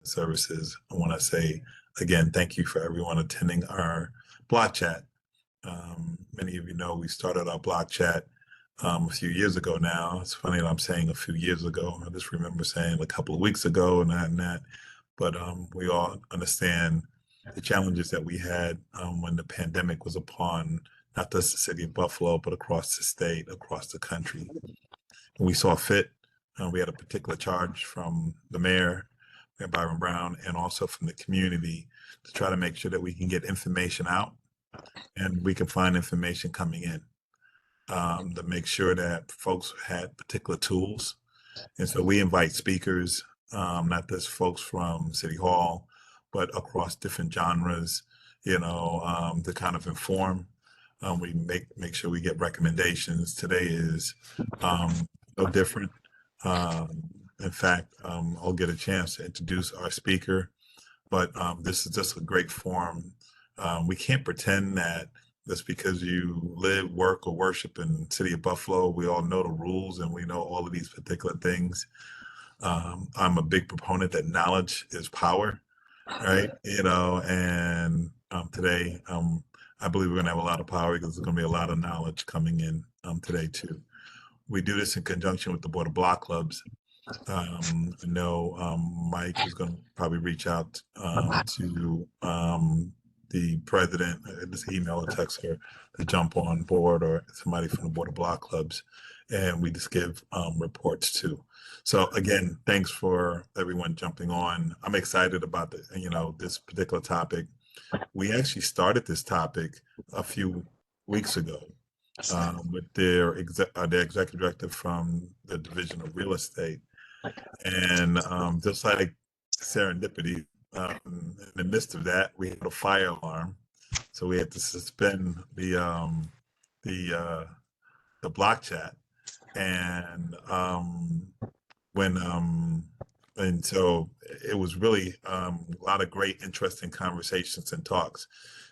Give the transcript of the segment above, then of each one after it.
Services. I want to say again, thank you for everyone attending our block chat. Many of you know we started our block chat a few years ago now. It's funny that I'm saying a few years ago. I just remember saying a couple of weeks ago and that and that. But we all understand the challenges that we had when the pandemic was upon not just the city of Buffalo, but across the state, across the country. And we saw fit. We had a particular charge from the mayor, Mayor Byron Brown, and also from the community to try to make sure that we can get information out and we can find information coming in to make sure that folks had particular tools. And so we invite speakers, not just folks from City Hall, but across different genres, to kind of inform. We make sure we get recommendations. Today is no different. In fact, I'll get a chance to introduce our speaker, but this is just a great forum. We can't pretend that just because you live, work, or worship in the city of Buffalo, we all know the rules and we know all of these particular things. I'm a big proponent that knowledge is power, right? And today, I believe we're going to have a lot of power because there's going to be a lot of knowledge coming in today too. We do this in conjunction with the Board of Block Clubs. I know Mike is going to probably reach out to the president, just email or text her to jump on board, or somebody from the Board of Block Clubs, and we just give reports too. So again, thanks for everyone jumping on. I'm excited about this particular topic. We actually started this topic a few weeks ago with their executive director from the Division of Real Estate. And just like serendipity, in the midst of that, we had a fire alarm, so we had to suspend the block chat. And and so it was really a lot of great, interesting conversations and talks.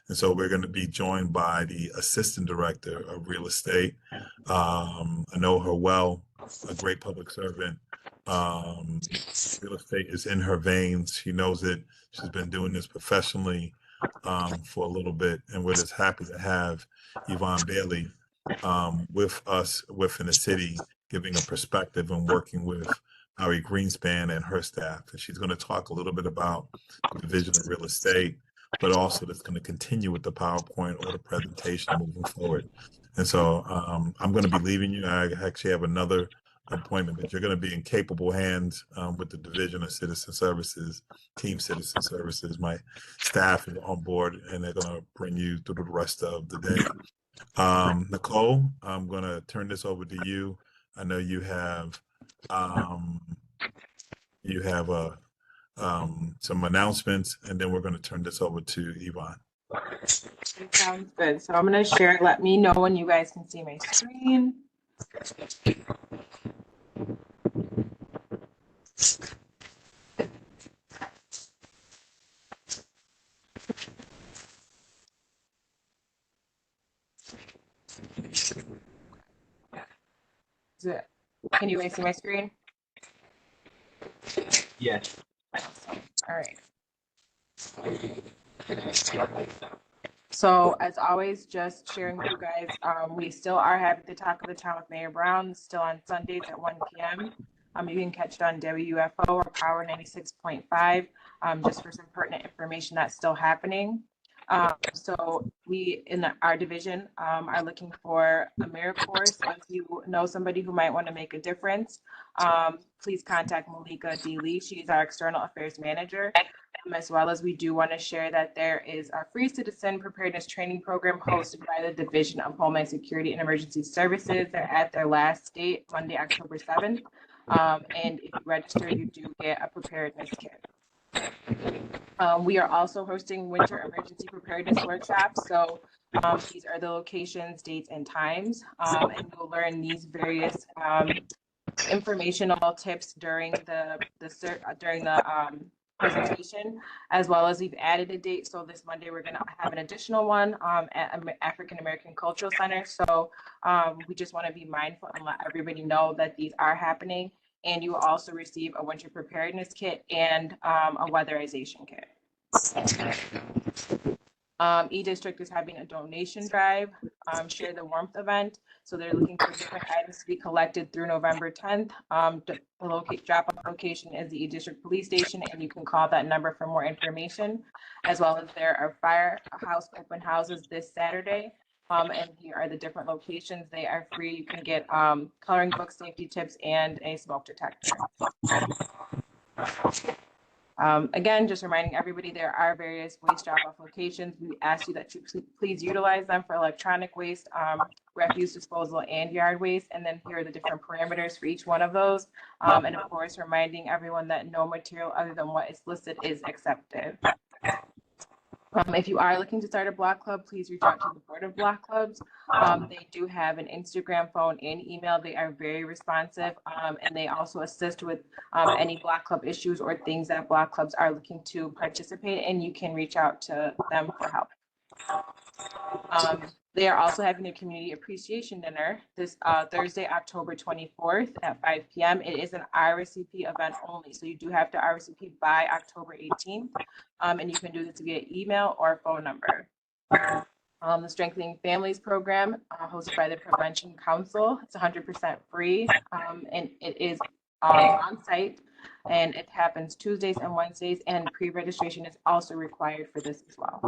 And so we're going to be joined by the assistant director of real estate. I know her well, a great public servant. Real estate is in her veins. She knows it. She's been doing this professionally for a little bit, and we're just happy to have Yvonne Bailey with us within the city, giving a perspective and working with Ari Greenspan and her staff. And she's going to talk a little bit about the division of real estate, but also that's going to continue with the PowerPoint or the presentation moving forward. And so I'm going to be leaving you. I actually have another appointment, but you're going to be in capable hands with the Division of Citizen Services, Team Citizen Services. My staff is on board, and they're going to bring you through the rest of the day. Nicole, I'm going to turn this over to you. I know you have some announcements, and then we're going to turn this over to Yvonne. Sounds good. So I'm going to share it. Let me know when you guys can see my screen. Can you guys see my screen? Yes. Awesome. All right. So as always, just sharing with you guys, we still are having the Talk of the Town with Mayor Brown, still on Sundays at 1 p.m. You can catch it on WFO or Power 96.5, just for some pertinent information that's still happening. So we in our division are looking for AmeriCorps. So if you know somebody who might want to make a difference, please contact Malika D. Lee. She's our external affairs manager. As well as we do want to share that there is a free citizen preparedness training program hosted by the Division of Homeland Security and Emergency Services. They're at their last date, Monday, October 7th. And if you register, you do get a preparedness kit. We are also hosting winter emergency preparedness workshops. So these are the locations, dates, and times. And you'll learn these various informational tips during the presentation, as well as we've added a date. So this Monday, we're going to have an additional one at African American Cultural Center. So we just want to be mindful and let everybody know that these are happening. and you will also receive a winter preparedness kit and a weatherization kit. E-District is having a donation drive, Share the Warmth event. So they're looking for different items to be collected through November 10th. The drop-off location is the E-District Police Station, and you can call that number for more information, as well as there are firehouse open houses this Saturday. And here are the different locations. They are free. You can get coloring books, safety tips, and a smoke detector. Again, just reminding everybody, there are various waste drop-off locations. We ask you that you please utilize them for electronic waste, refuse disposal, and yard waste. And then here are the different parameters for each one of those. And of course, reminding everyone that no material other than what is listed is accepted. If you are looking to start a block club, please reach out to the Board of Block Clubs. They do have an Instagram, phone, and email. They are very responsive, and they also assist with any block club issues or things that block clubs are looking to participate in. You can reach out to them for help. They are also having a community appreciation dinner this Thursday, October 24th at 5 p.m. It is an RSVP event only, so you do have to RSVP by October 18th, and you can do this via email or phone number. The Strengthening Families program, hosted by the Prevention Council. It's 100% free, and it is on site, and it happens Tuesdays and Wednesdays, and pre-registration is also required for this as well.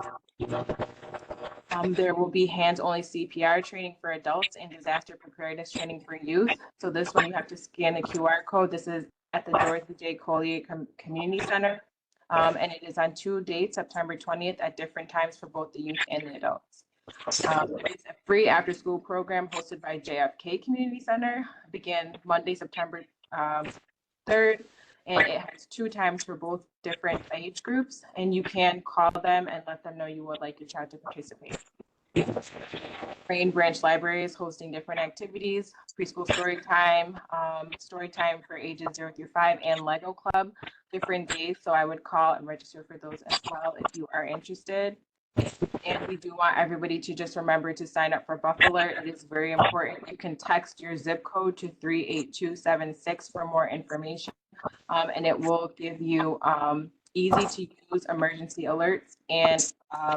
There will be hands-only CPR training for adults and disaster preparedness training for youth. So this one, you have to scan the QR code. This is at the Dorothy J. Collier Community Center. And it is on 2 dates, September 20th at different times for both the youth and the adults. There is a free after-school program hosted by JFK Community Center. Began Monday, September 3rd. And it has 2 times for both different age groups, and you can call them and let them know you would like your child to participate. Rain Branch Library is hosting different activities, preschool story time for ages 0 through 5, and Lego Club, different days. So I would call and register for those as well if you are interested. And we do want everybody to just remember to sign up for Buff Alert. It is very important. You can text your zip code to 38276 for more information. And it will give you easy to use emergency alerts and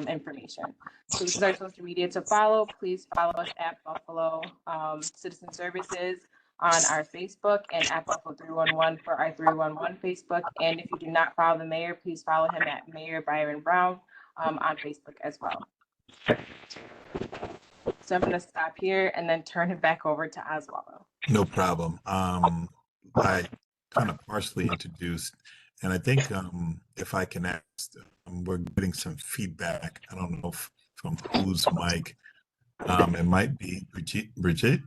information. So this is our social media to follow. Please follow us at Buffalo Citizen Services on our Facebook, and at Buffalo 311 for our 311 Facebook. And if you do not follow the mayor, please follow him at Mayor Byron Brown on Facebook as well. So I'm going to stop here and then turn it back over to Oswaldo. No problem. I kind of partially introduced, and I think if I can ask, we're getting some feedback. I don't know from whose mic. It might be Bridget.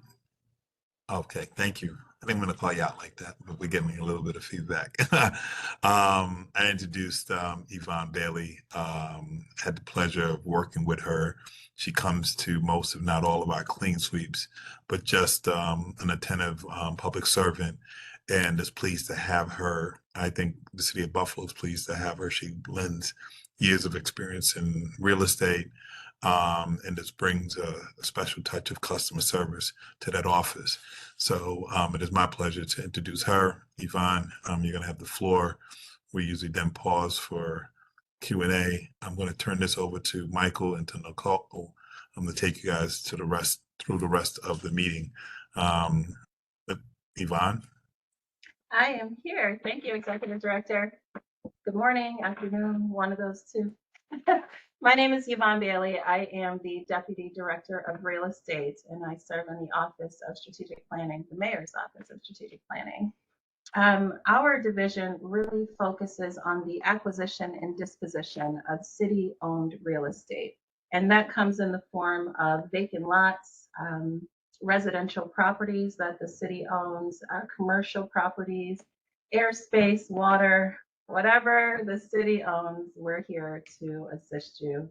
Okay, thank you. I think I'm going to call you out like that, but we're getting a little bit of feedback. I introduced Yvonne Bailey, had the pleasure of working with her. She comes to most, if not all, of our clean sweeps, but just an attentive public servant, and is pleased to have her. I think the city of Buffalo is pleased to have her. She lends years of experience in real estate, and this brings a special touch of customer service to that office. So it is my pleasure to introduce her. Yvonne, you're going to have the floor. We usually then pause for Q&A. I'm going to turn this over to Michael and to Nicole. I'm going to take you guys through the rest of the meeting. Yvonne? I am here. Thank you, Executive Director. Good morning, afternoon, one of those two. My name is Yvonne Bailey. I am the Deputy Director of Real Estate, and I serve in the Office of Strategic Planning, the Mayor's Office of Strategic Planning. Our division really focuses on the acquisition and disposition of city-owned real estate, and that comes in the form of vacant lots, residential properties that the city owns, commercial properties, airspace, water, whatever the city owns, we're here to assist you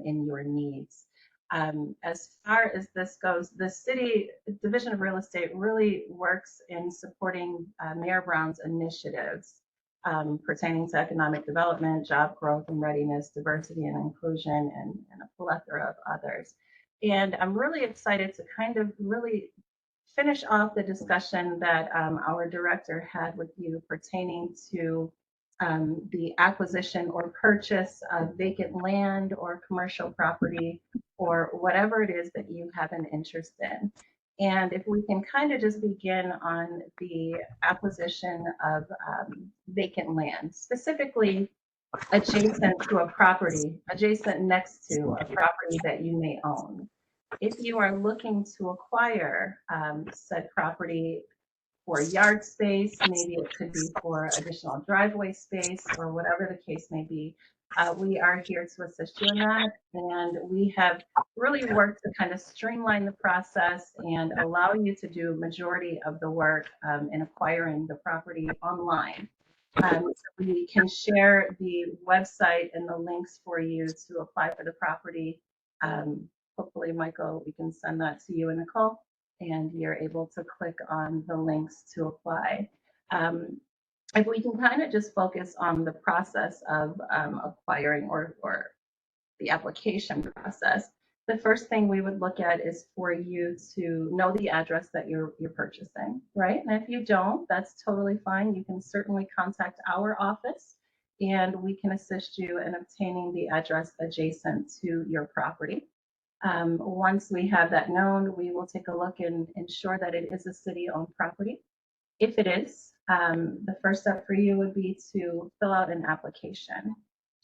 in your needs. As far as this goes, the city division of real estate really works in supporting Mayor Brown's initiatives pertaining to economic development, job growth and readiness, diversity and inclusion, and a plethora of others. And I'm really excited to kind of really finish off the discussion that our director had with you pertaining to the acquisition or purchase of vacant land or commercial property or whatever it is that you have an interest in. And if we can kind of just begin on the acquisition of vacant land, specifically adjacent to a property, adjacent next to a property that you may own. If you are looking to acquire said property for yard space, maybe it could be for additional driveway space or whatever the case may be, we are here to assist you in that. And we have really worked to kind of streamline the process and allow you to do majority of the work in acquiring the property online. So we can share the website and the links for you to apply for the property. Hopefully, Michael, we can send that to you and Nicole, and you're able to click on the links to apply. If we can kind of just focus on the process of acquiring or the application process, the first thing we would look at is for you to know the address that you're purchasing, right? And if you don't, that's totally fine. You can certainly contact our office and we can assist you in obtaining the address adjacent to your property. Once we have that known, we will take a look and ensure that it is a city-owned property. If it is, the first step for you would be to fill out an application.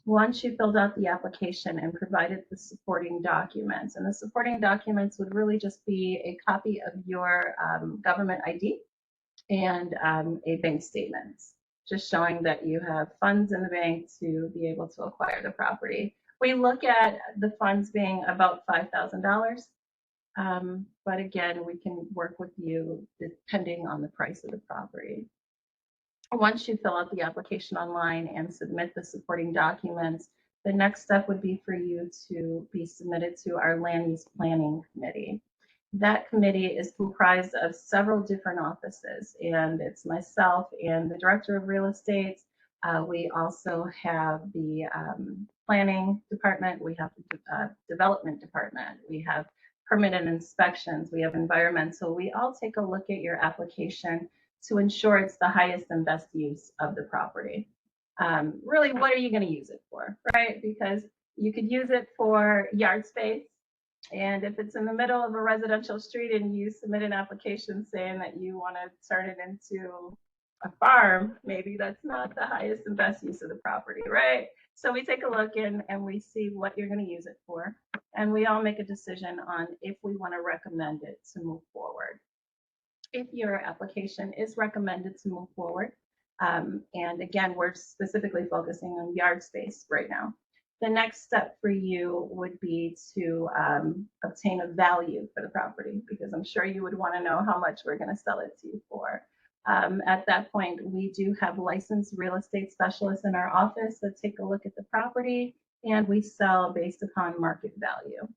Once you filled out the application and provided the supporting documents, and the supporting documents would really just be a copy of your government ID and a bank statement, just showing that you have funds in the bank to be able to acquire the property. We look at the funds being about $5,000, but again, we can work with you depending on the price of the property. Once you fill out the application online and submit the supporting documents, the next step would be for you to be submitted to our land use planning committee. That committee is comprised of several different offices, and it's myself and the director of real estate. We also have the planning department, we have the development department, we have permit and inspections, we have environmental. We all take a look at your application to ensure it's the highest and best use of the property. Really, what are you going to use it for, right? Because you could use it for yard space. And if it's in the middle of a residential street and you submit an application saying that you want to turn it into a farm, maybe that's not the highest and best use of the property, right? So we take a look in and we see what you're going to use it for. And we all make a decision on if we want to recommend it to move forward. If your application is recommended to move forward, and again, we're specifically focusing on yard space right now, the next step for you would be to obtain a value for the property, because I'm sure you would want to know how much we're going to sell it to you for. At that point, we do have licensed real estate specialists in our office that take a look at the property, and we sell based upon market value.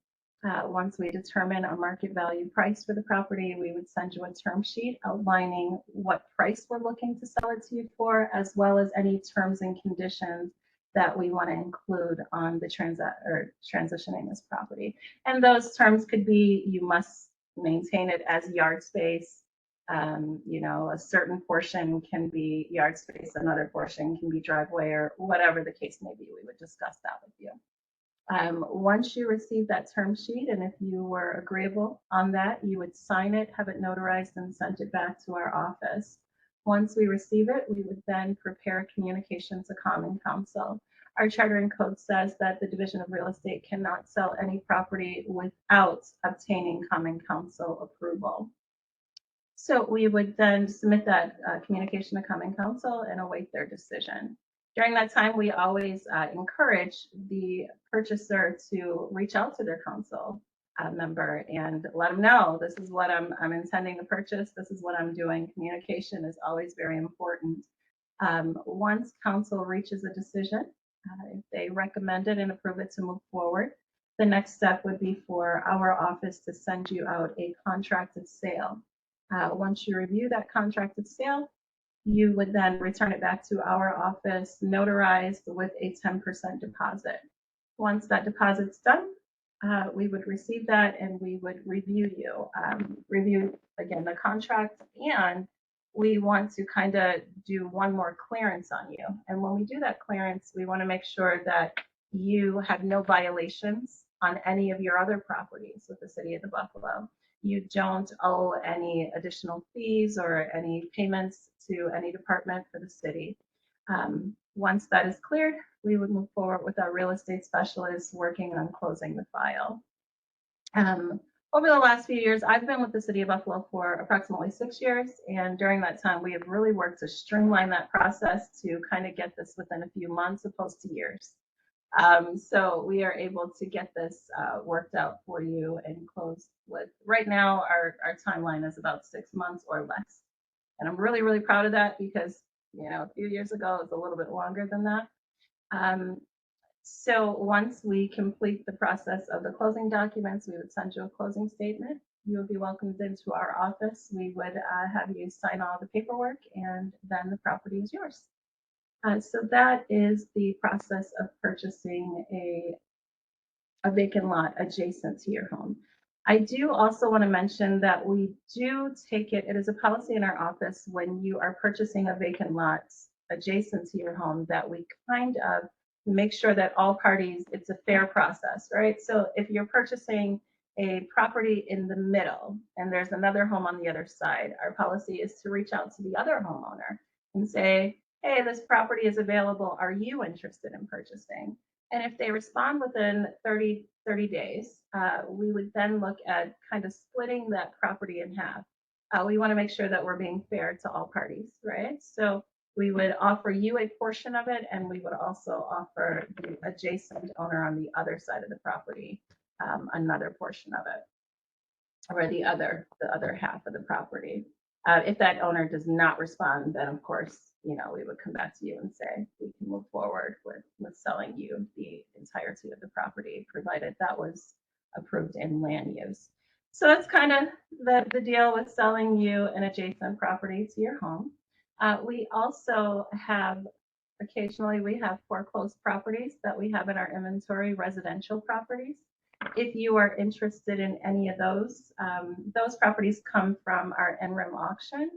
Once we determine a market value price for the property, we would send you a term sheet outlining what price we're looking to sell it to you for, as well as any terms and conditions that we want to include on the transitioning this property. And those terms could be, you must maintain it as yard space. You know, a certain portion can be yard space, another portion can be driveway, or whatever the case may be. We would discuss that with you. Once you receive that term sheet, and if you were agreeable on that, you would sign it, have it notarized, and send it back to our office. Once we receive it, we would then prepare a communication to Common Council. Our charter and code says that the Division of Real Estate cannot sell any property without obtaining Common Council approval. So we would then submit that communication to Common Council and await their decision. During that time, we always encourage the purchaser to reach out to their council member and let them know, this is what I'm intending to purchase, this is what I'm doing. Communication is always very important. Once council reaches a decision, if they recommend it and approve it to move forward, the next step would be for our office to send you out a contract of sale. Once you review that contract of sale, you would then return it back to our office, notarized with a 10% deposit. Once that deposit's done, we would receive that and we would review review again the contract, and we want to kind of do one more clearance on you. And when we do that clearance, we want to make sure that you have no violations on any of your other properties with the City of the Buffalo. You don't owe any additional fees or any payments to any department for the city. Once that is cleared, we would move forward with our real estate specialists working on closing the file. Over the last few years, I've been with the City of Buffalo for approximately 6 years, and during that time, we have really worked to streamline that process to kind of get this within a few months opposed to years. So we are able to get this worked out for you and closed with, right now, our timeline is about 6 months or less. And I'm really, really proud of that because, a few years ago, it was a little bit longer than that. So once we complete the process of the closing documents, we would send you a closing statement. You would be welcomed into our office. We would have you sign all the paperwork, and then the property is yours. So that is the process of purchasing a vacant lot adjacent to your home. I do also want to mention that we do take it is a policy in our office when you are purchasing a vacant lot adjacent to your home that we kind of make sure that all parties, it's a fair process, right? So if you're purchasing a property in the middle and there's another home on the other side, our policy is to reach out to the other homeowner and say, hey, this property is available. Are you interested in purchasing? And if they respond within 30 days, we would then look at kind of splitting that property in half. We want to make sure that we're being fair to all parties, right? So we would offer you a portion of it, and we would also offer the adjacent owner on the other side of the property another portion of it, or the other half of the property. If that owner does not respond, then of course, we would come back to you and say we can move forward with selling you the entirety of the property, provided that was approved in land use. So that's kind of the deal with selling you an adjacent property to your home. We also have, occasionally we have foreclosed properties that we have in our inventory, residential properties. If you are interested in any of those properties come from our NREM auction,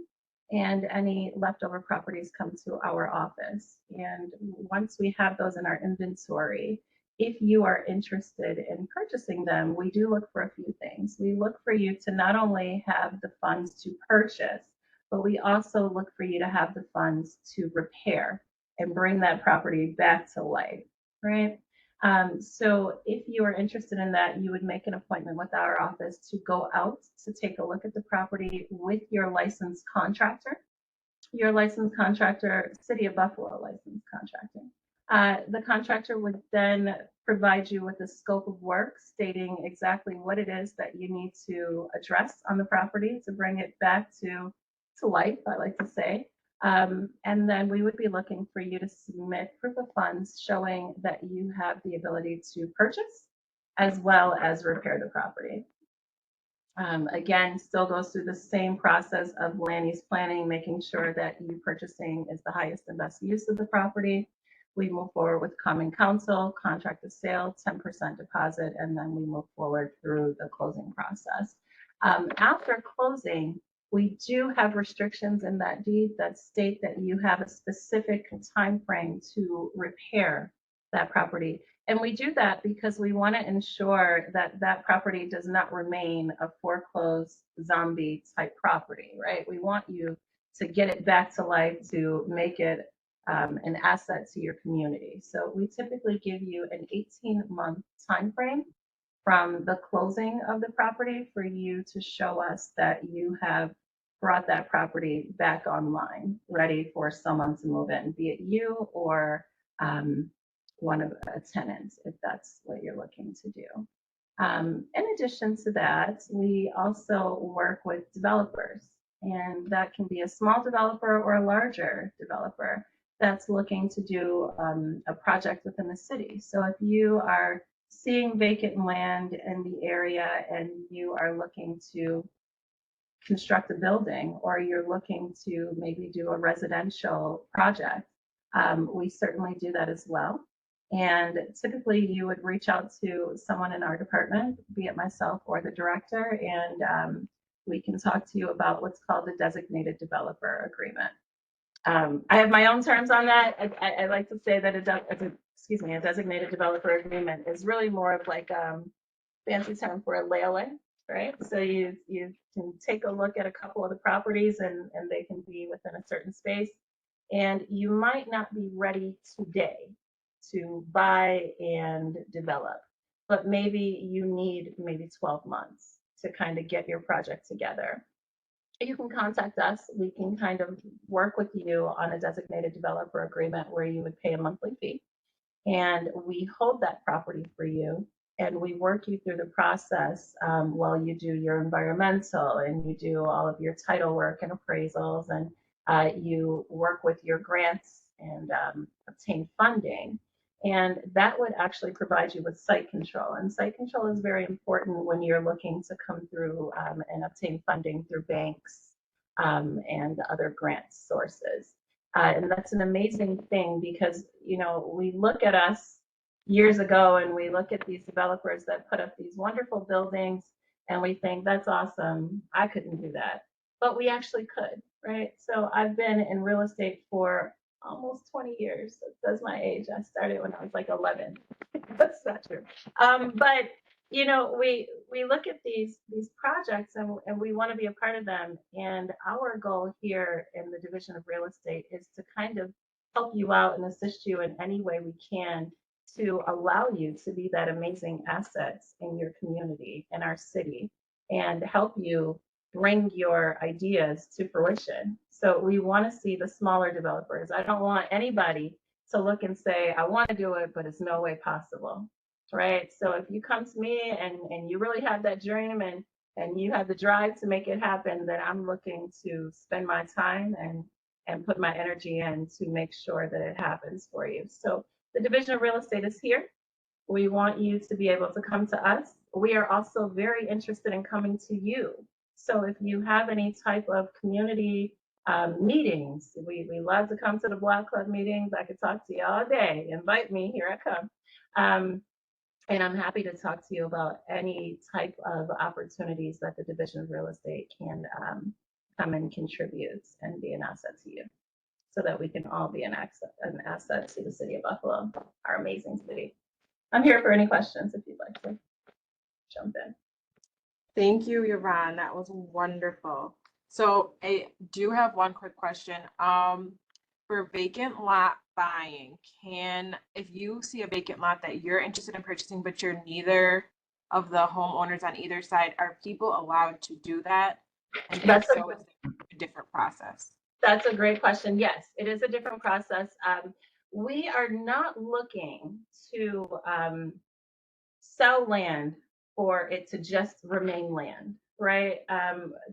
and any leftover properties come to our office. And once we have those in our inventory, if you are interested in purchasing them, we do look for a few things. We look for you to not only have the funds to purchase, but we also look for you to have the funds to repair and bring that property back to life, right? So if you are interested in that, you would make an appointment with our office to go out to take a look at the property with your licensed contractor. Your licensed contractor, City of Buffalo licensed contracting. The contractor would then provide you with a scope of work stating exactly what it is that you need to address on the property to bring it back to life, I like to say. And then we would be looking for you to submit proof of funds showing that you have the ability to purchase as well as repair the property. Again, still goes through the same process of land use planning, making sure that you purchasing is the highest and best use of the property. We move forward with common counsel, contract of sale, 10% deposit, and then we move forward through the closing process. After closing, we do have restrictions in that deed that state that you have a specific time frame to repair that property. And we do that because we want to ensure that that property does not remain a foreclosed zombie type property, right? We want you to get it back to life, to make it an asset to your community. So we typically give you an 18-month time frame from the closing of the property for you to show us that you have brought that property back online, ready for someone to move in, be it you or one of a tenant, if that's what you're looking to do. In addition to that, we also work with developers, and that can be a small developer or a larger developer that's looking to do a project within the city. So if you are seeing vacant land in the area and you are looking to construct a building, or you're looking to maybe do a residential project, we certainly do that as well. And typically you would reach out to someone in our department, be it myself or the director, and we can talk to you about what's called a designated developer agreement. I have my own terms on that. I like to say that a designated developer agreement is really more of like fancy term for a layaway, right? So you can take a look at a couple of the properties and they can be within a certain space. And you might not be ready today to buy and develop, but maybe you need maybe 12 months to kind of get your project together. You can contact us. We can kind of work with you on a designated developer agreement where you would pay a monthly fee. And we hold that property for you and we work you through the process while you do your environmental and you do all of your title work and appraisals and you work with your grants and obtain funding. And that would actually provide you with site control. And site control is very important when you're looking to come through and obtain funding through banks and other grant sources. And that's an amazing thing because, you know, we look at us years ago and we look at these developers that put up these wonderful buildings and we think that's awesome. I couldn't do that, but we actually could, right? So I've been in real estate for almost 20 years. That's my age. I started when I was like 11. That's not true. But you know, we look at these projects and we want to be a part of them. And our goal here in the Division of Real Estate is to kind of help you out and assist you in any way we can to allow you to be that amazing assets in your community, in our city, and help you bring your ideas to fruition. So we want to see the smaller developers. I don't want anybody to look and say, I want to do it, but it's no way possible. Right. So if you come to me and you really have that dream and you have the drive to make it happen, then I'm looking to spend my time and put my energy in to make sure that it happens for you. So the Division of Real Estate is here. We want you to be able to come to us. We are also very interested in coming to you. So if you have any type of community meetings, we love to come to the Block Club meetings. I could talk to you all day. Invite me, here I come. And I'm happy to talk to you about any type of opportunities that the Division of Real Estate can come and contribute and be an asset to you so that we can all be an asset to the city of Buffalo, our amazing city. I'm here for any questions if you'd like to jump in. Thank you, Yvonne. That was wonderful. So I do have one quick question. For vacant lot buying, if you see a vacant lot that you're interested in purchasing, but you're neither of the homeowners on either side, are people allowed to do that? And if so, is it a different process? That's a great question. Yes, it is a different process. We are not looking to sell land for it to just remain land, right?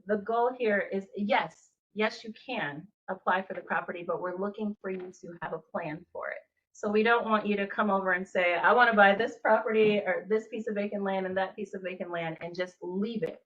The goal here is yes, you can apply for the property, but we're looking for you to have a plan for it. So we don't want you to come over and say, I want to buy this property or this piece of vacant land and that piece of vacant land and just leave it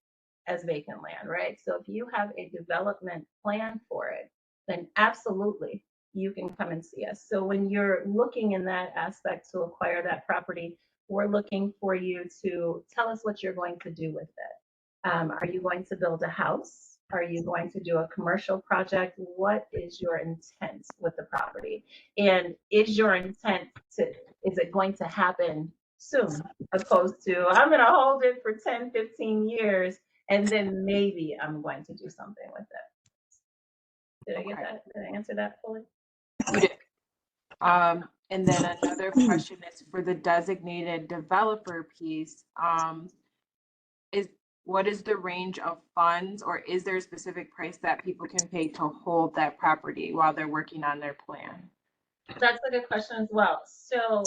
as vacant land, right? So if you have a development plan for it, then absolutely you can come and see us. So when you're looking in that aspect to acquire that property, we're looking for you to tell us what you're going to do with it. Are you going to build a house? Are you going to do a commercial project? What is your intent with the property? And is your intent is it going to happen soon, opposed to I'm going to hold it for 10, 15 years and then maybe I'm going to do something with it. Did I get that? Did I answer that fully? You did. And then another question is for the designated developer piece. What is the range of funds, or is there a specific price that people can pay to hold that property while they're working on their plan? That's a good question as well. So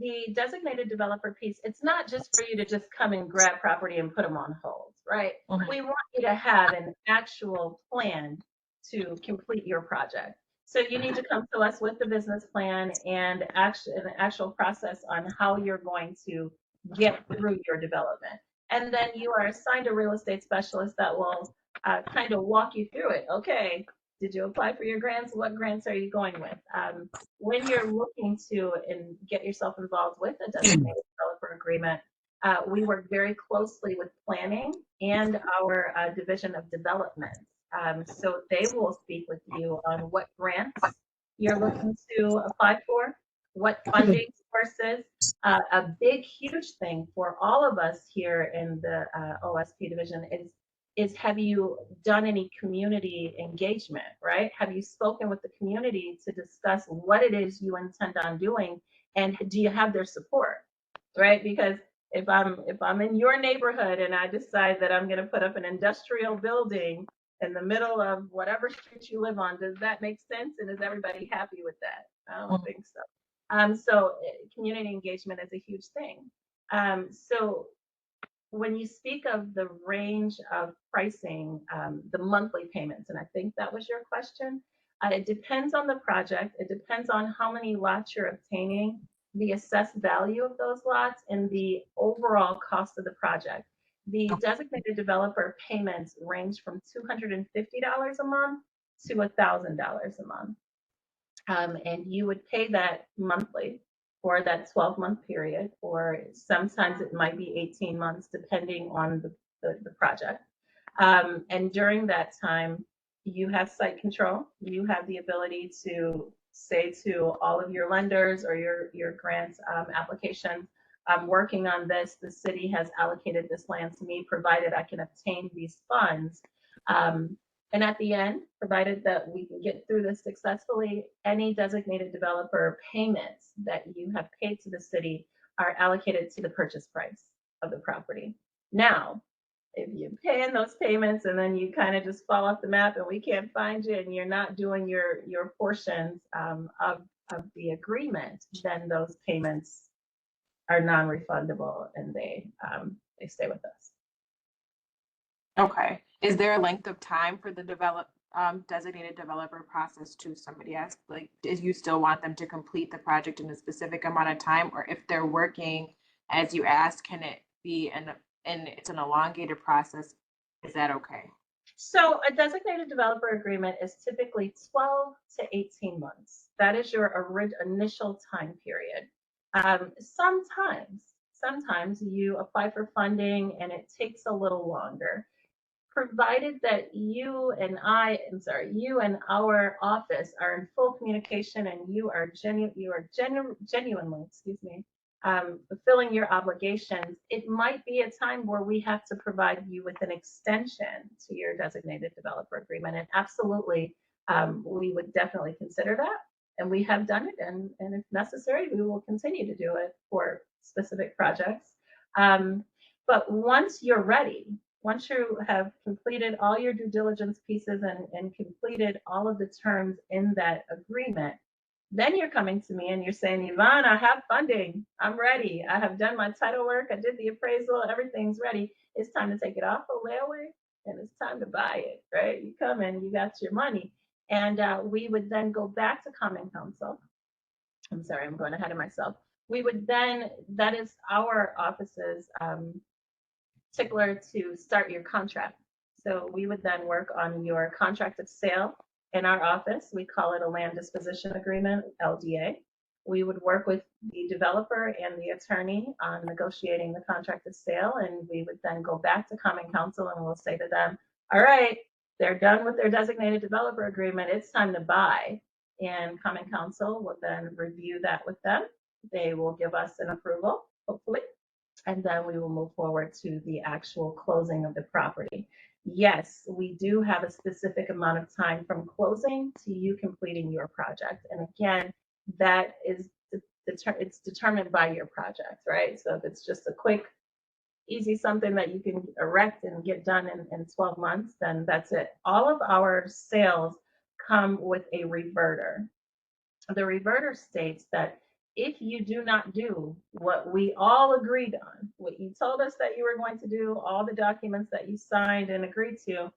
the designated developer piece, it's not just for you to just come and grab property and put them on hold, right? Mm-hmm. We want you to have an actual plan to complete your project. So you need to come to us with the business plan and an actual process on how you're going to get through your development. And then you are assigned a real estate specialist that will kind of walk you through it. Okay, Did you apply for your grants? What grants are you going with? When you're looking to get yourself involved with a designated developer agreement, we work very closely with planning and our division of development. So they will speak with you on what grants you're looking to apply for, what funding sources. A big, huge thing for all of us here in the OSP division is have you done any community engagement, right? Have you spoken with the community to discuss what it is you intend on doing, and do you have their support, right? Because if I'm in your neighborhood and I decide that I'm going to put up an industrial building in the middle of whatever street you live on, does that make sense? And is everybody happy with that? I don't think so. Community engagement is a huge thing. So when you speak of the range of pricing, the monthly payments, and I think that was your question, it depends on the project. It depends on how many lots you're obtaining, the assessed value of those lots, and the overall cost of the project. The designated developer payments range from $250 a month to $1,000 a month. And you would pay that monthly for that 12-month period, or sometimes it might be 18 months, depending on the project. And during that time, you have site control. You have the ability to say to all of your lenders or your grants applications, I'm working on this. The city has allocated this land to me, provided I can obtain these funds. And at the end, provided that we can get through this successfully, any designated developer payments that you have paid to the city are allocated to the purchase price of the property. Now, if you're paying those payments and then you kind of just fall off the map and we can't find you and you're not doing your portions of the agreement, then those payments are non-refundable and they stay with us. Okay. Is there a length of time for the designated developer process too? Somebody asked, like, do you still want them to complete the project in a specific amount of time, or if they're working as you asked, can it be and it's an elongated process? Is that okay? So a designated developer agreement is typically 12 to 18 months. That is your initial time period. Sometimes you apply for funding and it takes a little longer, provided that you and our office are in full communication and you are genuinely, fulfilling your obligations. It might be a time where we have to provide you with an extension to your designated developer agreement, and absolutely, we would definitely consider that, and we have done it, and if necessary, we will continue to do it for specific projects. But once you're ready, once you have completed all your due diligence pieces and completed all of the terms in that agreement, then you're coming to me and you're saying, Yvonne, I have funding. I'm ready. I have done my title work. I did the appraisal. Everything's ready. It's time to take it off of layaway and it's time to buy it, right? You come in, you got your money. And we would then go back to Common Council. I'm sorry, I'm going ahead of myself. We would then, that is our office's tickler to start your contract. So we would then work on your contract of sale in our office. We call it a land disposition agreement, LDA. We would work with the developer and the attorney on negotiating the contract of sale, and we would then go back to Common Council and we'll say to them, all right, they're done with their designated developer agreement. It's time to buy. And Common Council will then review that with them. They will give us an approval, hopefully, and then we will move forward to the actual closing of the property. Yes, we do have a specific amount of time from closing to you completing your project. And again, that is it's determined by your project, right? So if it's just a quick, easy something that you can erect and get done in 12 months, then that's it. All of our sales come with a reverter. The reverter states that if you do not do what we all agreed on, what you told us that you were going to do, all the documents that you signed and agreed to,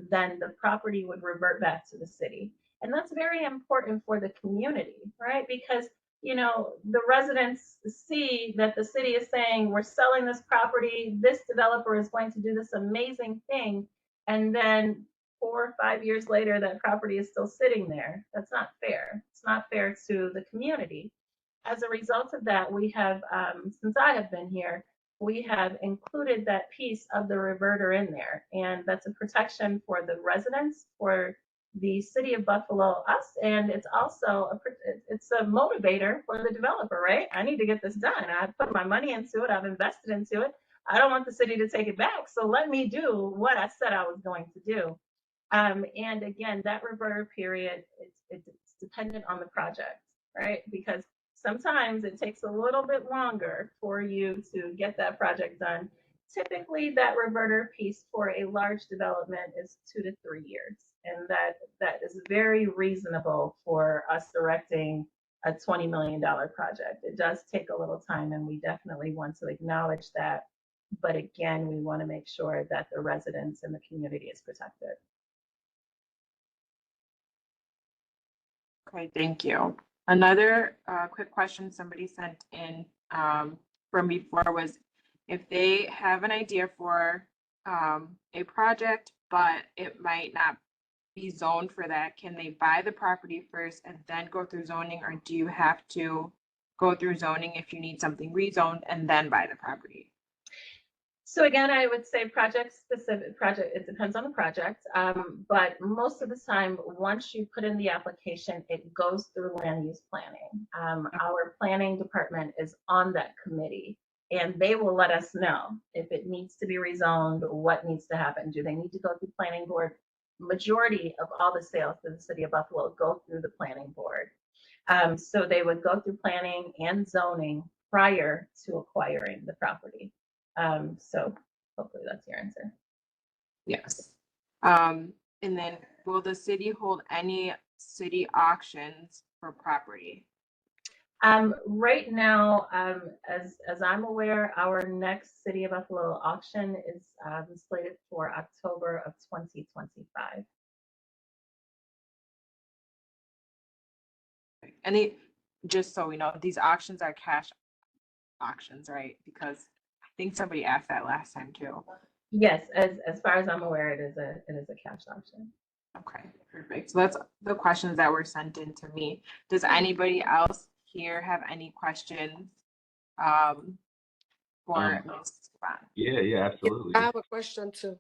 then the property would revert back to the city. And that's very important for the community, right? Because, you know, the residents see that the city is saying, we're selling this property, this developer is going to do this amazing thing. And then 4 or 5 years later, that property is still sitting there. That's not fair. It's not fair to the community. As a result of that, we have, since I have been here, we have included that piece of the reverter in there. And that's a protection for the residents, for the city of Buffalo, us, and it's also it's a motivator for the developer, right? I need to get this done. I put my money into it. I've invested into it. I don't want the city to take it back. So let me do what I said I was going to do. And again, that reverter period, it's dependent on the project, right? Because sometimes it takes a little bit longer for you to get that project done. Typically, that reverter piece for a large development is 2 to 3 years. And that is very reasonable for us directing a $20 million project. It does take a little time, and we definitely want to acknowledge that. But again, we want to make sure that the residents and the community is protected. Okay, thank you. Another quick question somebody sent in from before was if they have an idea for a project, but it might not be zoned for that, can they buy the property first and then go through zoning, or do you have to go through zoning if you need something rezoned and then buy the property? So again, I would say project specific project, it depends on the project. But most of the time, once you put in the application, it goes through land use planning. Our planning department is on that committee, and they will let us know if it needs to be rezoned, what needs to happen. Do they need to go through planning board? Majority of all the sales to the city of Buffalo go through the planning board. So they would go through planning and zoning prior to acquiring the property. So hopefully that's your answer. Yes. And then will the city hold any city auctions for property? Right now, as I'm aware, our next City of Buffalo auction is slated for October of 2025. And just so we know, these auctions are cash auctions, right? Because I think somebody asked that last time too. Yes, as far as I'm aware, it is a cash auction. Okay, perfect. So that's the questions that were sent in to me. Does anybody else here have any questions for Ms. Yvonne? Yeah, absolutely. I have a question too.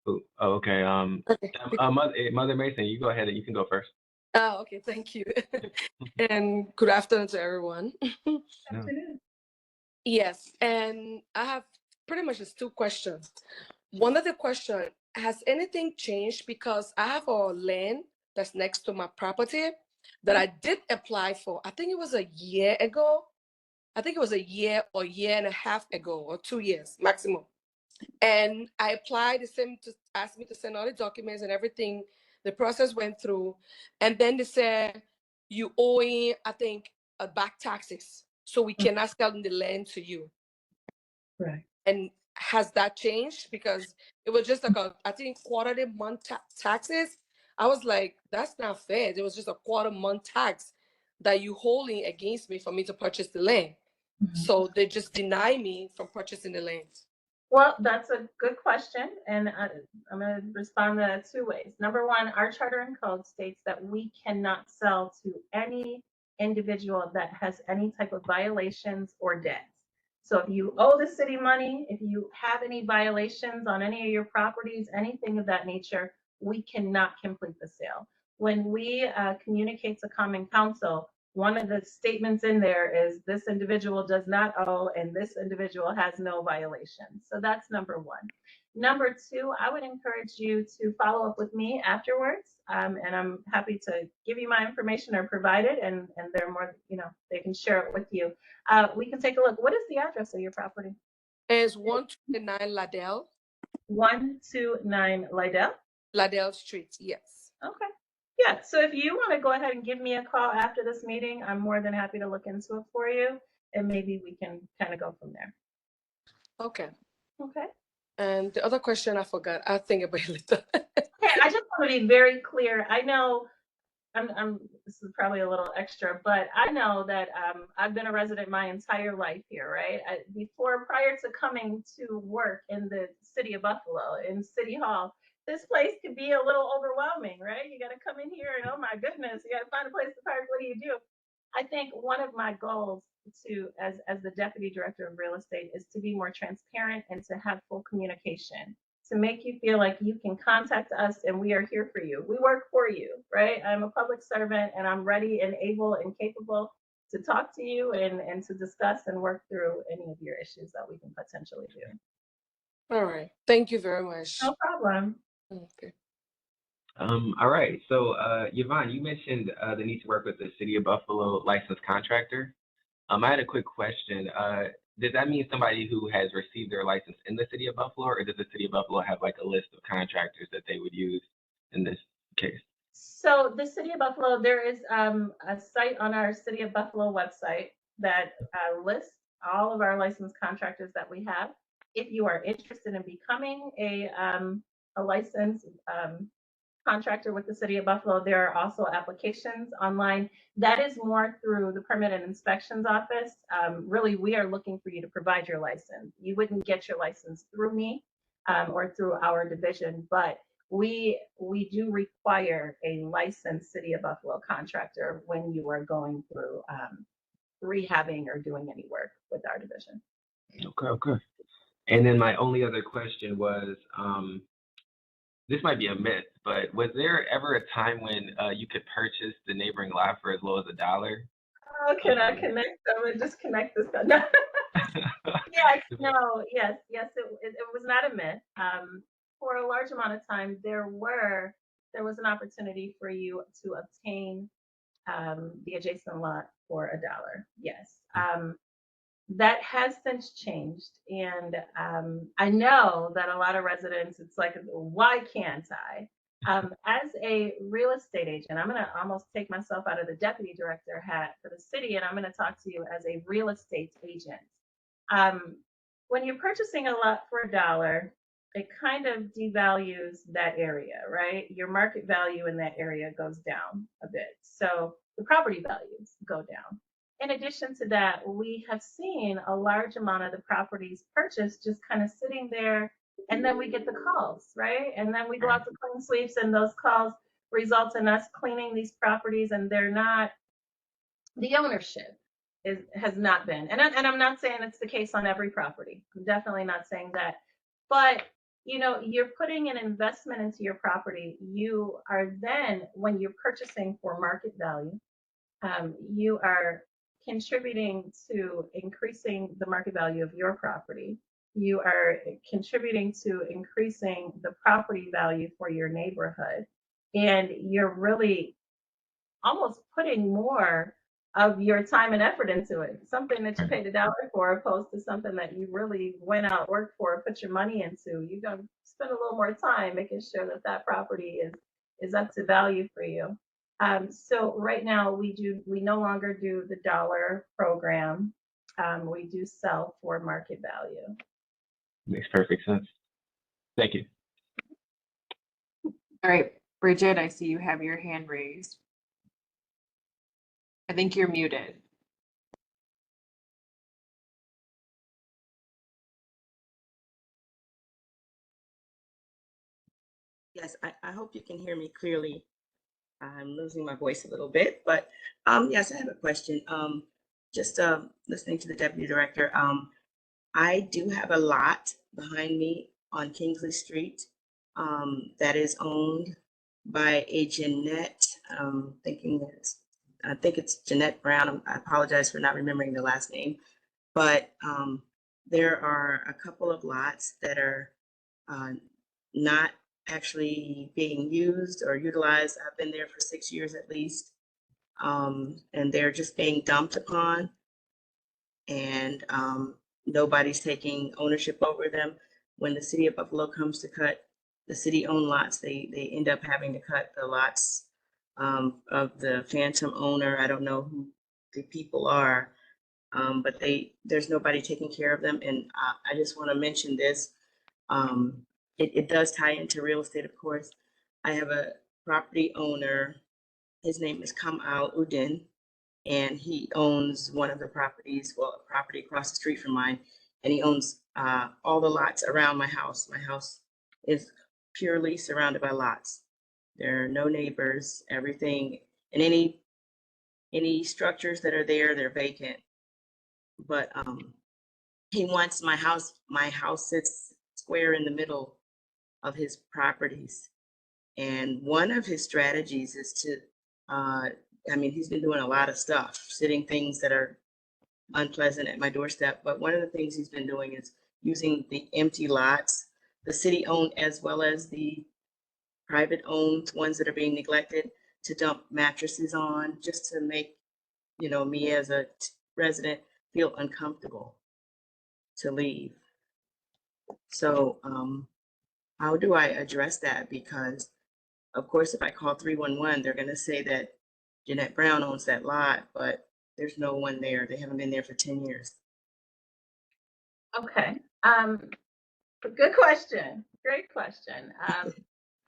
Oh, okay. Okay. Mother Mason, you go ahead and you can go first. Oh, okay. Thank you. And good afternoon to everyone. Afternoon. Yes, and I have pretty much just two questions. One of the question, has anything changed? Because I have a land that's next to my property that I did apply for. I think it was a year ago. I think it was a year or year and a half ago, or 2 years maximum. And I applied, the same to ask me to send all the documents and everything. The process went through, and then they said you owing, I think, back taxes, so we cannot sell the land to you. Right. And has that changed? Because it was just like I think quarterly month taxes. I was like, that's not fair. It was just a quarter month tax that you holding against me for me to purchase the land. So they just deny me from purchasing the land. Well, that's a good question, and I'm going to respond to that 2 ways. Number one, our charter and code states that we cannot sell to any individual that has any type of violations or debts. So if you owe the city money, if you have any violations on any of your properties, anything of that nature, we cannot complete the sale. When we communicate to Common Council, one of the statements in there is this individual does not owe and this individual has no violations. So that's number one. Number two, I would encourage you to follow up with me afterwards. And I'm happy to give you my information or provide it, and they're more, they can share it with you. We can take a look. What is the address of your property? It's 129 Ladell. 129 Ladell Street, yes. Okay. Yeah, so if you want to go ahead and give me a call after this meeting, I'm more than happy to look into it for you, and maybe we can kind of go from there. Okay. Okay. And the other question I forgot. I'll think about it later. Okay, I just want to be very clear. I know this is probably a little extra, but I know that I've been a resident my entire life here, right? Prior to coming to work in the city of Buffalo, in City Hall, this place could be a little overwhelming, right? You got to come in here and oh my goodness, you got to find a place to park. What do you do? I think one of my goals to as the deputy director of real estate is to be more transparent and to have full communication, to make you feel like you can contact us and we are here for you. We work for you, right? I'm a public servant and I'm ready and able and capable to talk to you and to discuss and work through any of your issues that we can potentially do. All right. Thank you very much. No problem. Okay. All right. So, Yvonne, you mentioned the need to work with the City of Buffalo licensed contractor. I had a quick question. Does that mean somebody who has received their license in the City of Buffalo, or does the City of Buffalo have like a list of contractors that they would use in this case? So the City of Buffalo, there is a site on our City of Buffalo website that lists all of our licensed contractors that we have. If you are interested in becoming a licensed contractor with the City of Buffalo, there are also applications online. That is more through the Permit and Inspections Office. Really, we are looking for you to provide your license. You wouldn't get your license through me or through our division, but we do require a licensed City of Buffalo contractor when you are going through rehabbing or doing any work with our division. Okay, okay. And then my only other question was, this might be a myth, but was there ever a time when you could purchase the neighboring lot for as low as $1? Oh, can I connect them and just connect this? No. Yes, no, yes, it was not a myth. For a large amount of time, there was an opportunity for you to obtain the adjacent lot for $1. Yes. That has since changed. And I know that a lot of residents, it's like, why can't I? As a real estate agent, I'm going to almost take myself out of the deputy director hat for the city, and I'm going to talk to you as a real estate agent. When you're purchasing a lot for $1, it kind of devalues that area, right? Your market value in that area goes down a bit. So the property values go down. In addition to that, we have seen a large amount of the properties purchased just kind of sitting there, and then we get the calls, right? And then we go out to clean sweeps, and those calls result in us cleaning these properties, and they're not, the ownership has not been. And I'm not saying it's the case on every property. I'm definitely not saying that. But you're putting an investment into your property. You are then, when you're purchasing for market value, you are contributing to increasing the market value of your property. You are contributing to increasing the property value for your neighborhood. And you're really almost putting more of your time and effort into it. Something that you paid $1 for, opposed to something that you really went out, worked for, put your money into. You're going to spend a little more time making sure that that property is up to value for you. So right now we no longer do the dollar program. We do sell for market value. Makes perfect sense. Thank you. All right, Bridget, I see you have your hand raised. I think you're muted. Yes, I hope you can hear me clearly. I'm losing my voice a little bit, but yes, I have a question. Just listening to the deputy director, I do have a lot behind me on Kingsley Street that is owned by a Jeanette. I think it's Jeanette Brown. I apologize for not remembering the last name, but there are a couple of lots that are not actually being used or utilized. I've been there for 6 years at least, and they're just being dumped upon, and nobody's taking ownership over them. When the City of Buffalo comes to cut the city-owned lots, they end up having to cut the lots of the phantom owner. I don't know who the people are, but there's nobody taking care of them. And I just want to mention this. It does tie into real estate, of course. I have a property owner. His name is Kamal Udin, and he owns one of the properties, well, a property across the street from mine, and he owns all the lots around my house. My house is purely surrounded by lots. There are no neighbors, everything, and any structures that are there, they're vacant. But he wants my house sits square in the middle of his properties. And one of his strategies is to, he's been doing a lot of stuff, sitting things that are unpleasant at my doorstep. But one of the things he's been doing is using the empty lots, the city owned as well as the private owned ones that are being neglected, to dump mattresses on, just to make, me as a resident feel uncomfortable to leave. So how do I address that? Because of course, if I call 311, they're going to say that Jeanette Brown owns that lot, but there's no one there. They haven't been there for 10 years. Okay. Good question. Great question.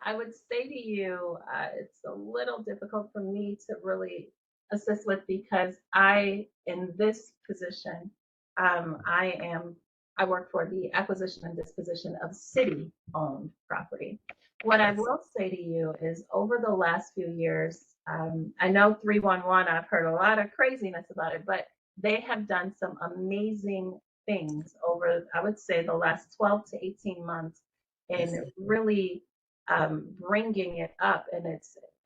I would say to you, it's a little difficult for me to really assist with, because in this position, I work for the acquisition and disposition of city-owned property. What I will say to you is, over the last few years, I know 311, I've heard a lot of craziness about it, but they have done some amazing things over, I would say, the last 12 to 18 months in really bringing it up.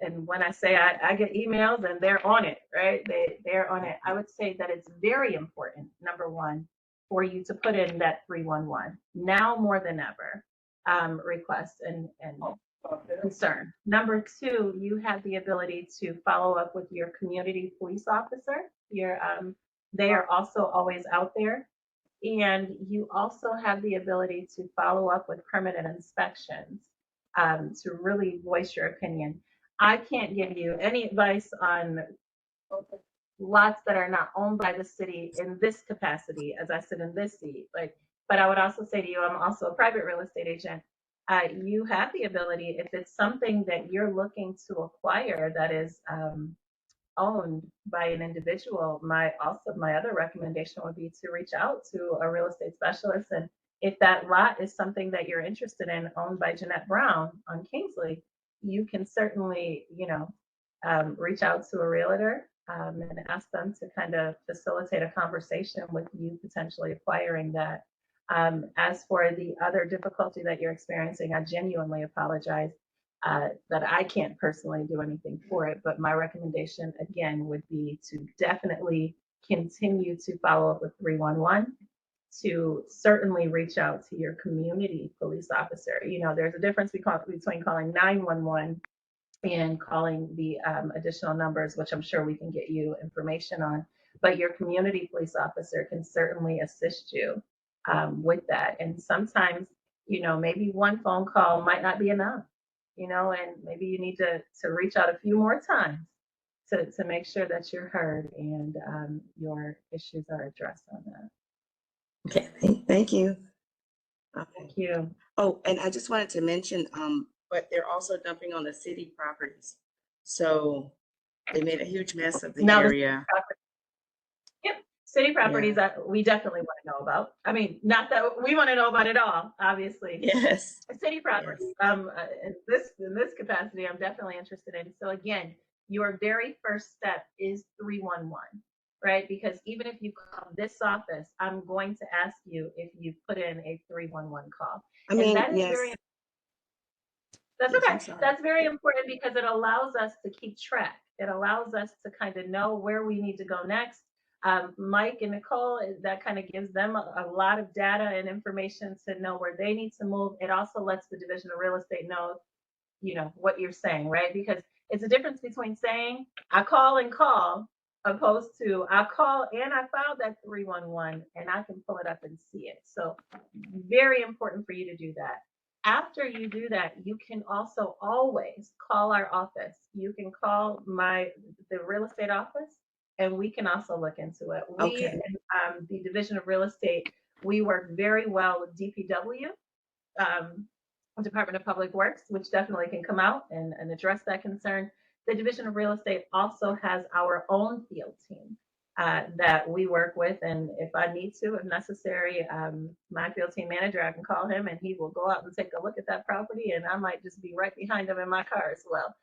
And when I say I get emails and they're on it, right? They're on it. I would say that it's very important, number one, for you to put in that 311 now more than ever, request and concern. Number two, you have the ability to follow up with your community police officer. They are also always out there. And you also have the ability to follow up with permanent inspections, to really voice your opinion. I can't give you any advice on lots that are not owned by the city in this capacity as I sit in this seat. But I would also say to you, I'm also a private real estate agent. You have the ability, if it's something that you're looking to acquire that is owned by an individual, my other recommendation would be to reach out to a real estate specialist. And if that lot is something that you're interested in, owned by Jeanette Brown on Kingsley, you can certainly, reach out to a realtor, and ask them to kind of facilitate a conversation with you potentially acquiring that. As for the other difficulty that you're experiencing, I genuinely apologize that I can't personally do anything for it. But my recommendation, again, would be to definitely continue to follow up with 311, to certainly reach out to your community police officer. There's a difference between calling 911 and calling the additional numbers, which I'm sure we can get you information on. But your community police officer can certainly assist you with that. And sometimes, maybe one phone call might not be enough, and maybe you need to reach out a few more times to make sure that you're heard and your issues are addressed on that. Okay, thank you. Thank you. Oh, and I just wanted to mention, but they're also dumping on the city properties. So they made a huge mess of the area. Yep, city properties that we definitely want to know about. I mean, not that we want to know about it all, obviously. Yes. City properties. In this capacity, I'm definitely interested in. So again, your very first step is 311, right? Because even if you call this office, I'm going to ask you if you put in a 311 call. Yes. That's okay. That's very important because it allows us to keep track. It allows us to kind of know where we need to go next. Mike and Nicole, that kind of gives them a lot of data and information to know where they need to move. It also lets the Division of Real Estate know, what you're saying, right? Because it's a difference between saying, I call and call, opposed to I call and I filed that 311 and I can pull it up and see it. So very important for you to do that. After you do that, you can also always call our office. You can call the real estate office, and we can also look into it. We, in the Division of Real Estate, we work very well with DPW, Department of Public Works, which definitely can come out and address that concern. The Division of Real Estate also has our own field team. that we work with. And if I need to, if necessary, my field team manager, I can call him and he will go out and take a look at that property. And I might just be right behind him in my car as well.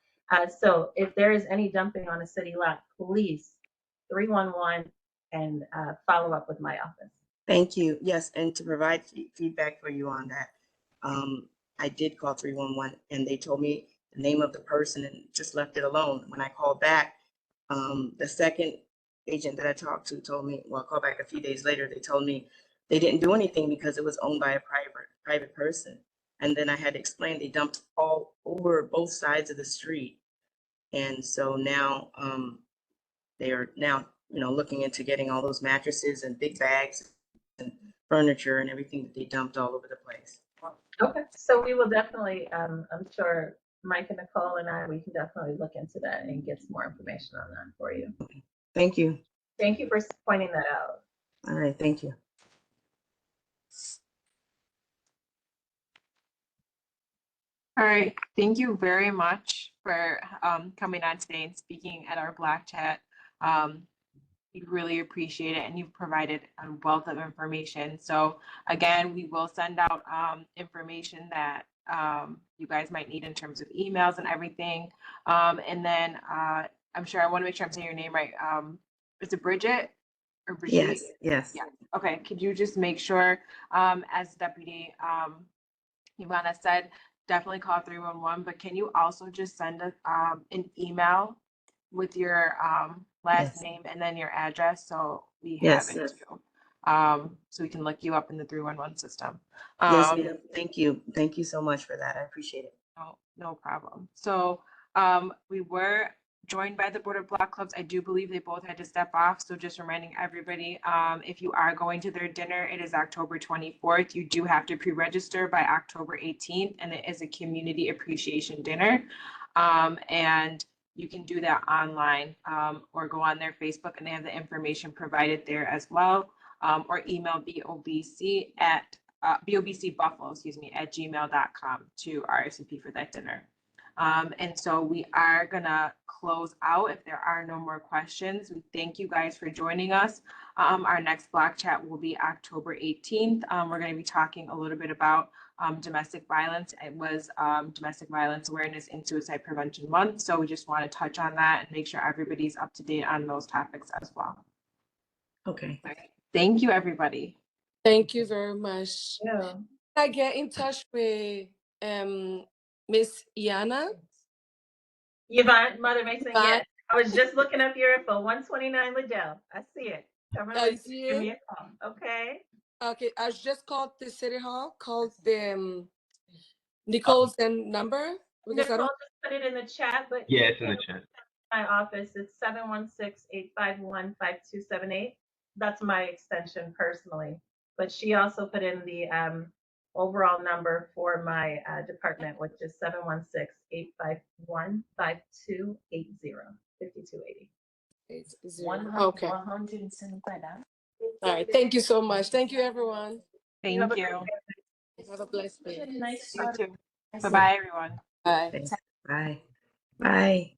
So if there is any dumping on a city lot, please 311 and follow up with my office. Thank you. Yes, and to provide feedback for you on that, I did call 311 and they told me the name of the person and just left it alone. When I called back, the second agent that I talked to told me, well, I called back a few days later, they told me they didn't do anything because it was owned by a private person. And then I had to explain they dumped all over both sides of the street. And so now they are now, looking into getting all those mattresses and big bags and furniture and everything that they dumped all over the place. Okay, so we will definitely, I'm sure Mike and Nicole and I, we can definitely look into that and get some more information on that for you. Thank you. Thank you for pointing that out. All right, thank you. All right, thank you very much for coming on today and speaking at our Black Chat. We really appreciate it, and you've provided a wealth of information. So again, we will send out information that you guys might need in terms of emails and everything. And then I'm sure, I want to make sure I'm saying your name right. Is it Bridget or Brigitte? Yes, yes. Yeah. Okay. Could you just make sure, as Deputy Yvonne said, definitely call 311, but can you also just send us an email with your last Yes. name and then your address, so we Yes, have it yes. too. So we can look you up in the 311 system. Yes, ma'am. Thank you. Thank you so much for that. I appreciate it. No problem. So we were joined by the Board of Block Clubs. I do believe they both had to step off. So just reminding everybody, if you are going to their dinner, it is October 24th. You do have to pre-register by October 18th, and it is a community appreciation dinner. And you can do that online or go on their Facebook, and they have the information provided there as well, or email BOBC at BOBCbuffalo, at gmail.com to RSVP for that dinner. And so we are gonna close out if there are no more questions. We thank you guys for joining us. Our next Black Chat will be October 18th. We're gonna be talking a little bit about domestic violence. It was Domestic Violence Awareness and Suicide Prevention Month. So we just want to touch on that and make sure everybody's up to date on those topics as well. Okay. All right. Thank you, everybody. Thank you very much. Yeah. I get in touch with Miss Iana. Yvonne, Mother Mason, Yvonne. yes. I was just looking up your info, 129 Liddell. I see it. I see Give me it. a call. Okay. Okay, I just called the city hall, called the Nicole's number because I Nicole don't. just put it in the chat, but Yeah, it's in the chat. my office, it's 716-851-5278. That's my extension personally. But she also put in the overall number for my department, which is 716-851-5280, 5280. Okay. All right. Thank you so much. Thank you, everyone. Thank you. Have a blessed day. Nice You too. Bye-bye, everyone. Bye. Thanks. Bye. Bye.